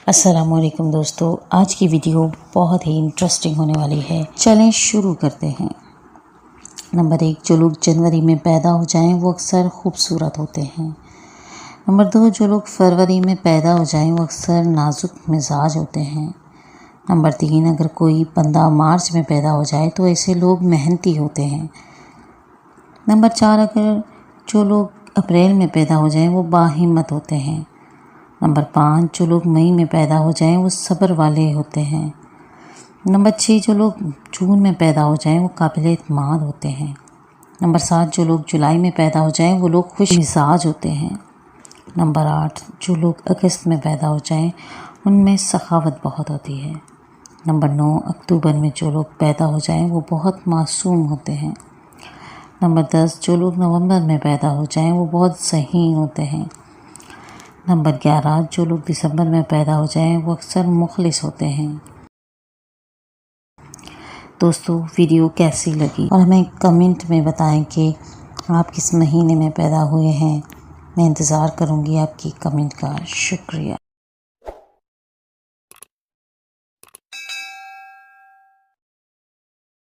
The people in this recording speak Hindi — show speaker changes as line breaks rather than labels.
अस्सलामुअलैकुम दोस्तों, आज की वीडियो बहुत ही इंटरेस्टिंग होने वाली है। चलें शुरू करते हैं। नंबर 1, जो लोग जनवरी में पैदा हो जाएं वो अक्सर खूबसूरत होते हैं। नंबर 2, जो लोग फरवरी में पैदा हो जाएं वो अक्सर नाजुक मिजाज होते हैं। नंबर 3, अगर कोई बंदा मार्च में पैदा हो जाए तो ऐसे लोग मेहनती होते हैं। नंबर 4, अगर जो लोग अप्रैल में पैदा हो जाएं वो बाहिम्मत होते हैं। नंबर 5, जो लोग मई में पैदा हो जाएं वो सब्र वाले होते हैं। नंबर 6, जो लोग जून में पैदा हो जाएं वो काबिल एतमाद होते हैं। नंबर 7, जो लोग जुलाई में पैदा हो जाएं वो लोग खुश मिजाज होते हैं। नंबर 8, जो लोग अगस्त में पैदा हो जाएं उनमें सखावत बहुत होती है। नंबर 9, अक्टूबर में जो लोग पैदा हो जाएं वो बहुत मासूम होते हैं। नंबर 10, जो लोग नवंबर में पैदा हो जाएं वो बहुत ज़हीन होते हैं। नंबर 11, जो लोग दिसंबर में पैदा हो जाएं वो अक्सर मुखलिस होते हैं। दोस्तों, वीडियो कैसी लगी और हमें कमेंट में बताएं कि आप किस महीने में पैदा हुए हैं। मैं इंतज़ार करूंगी आपकी कमेंट का। शुक्रिया।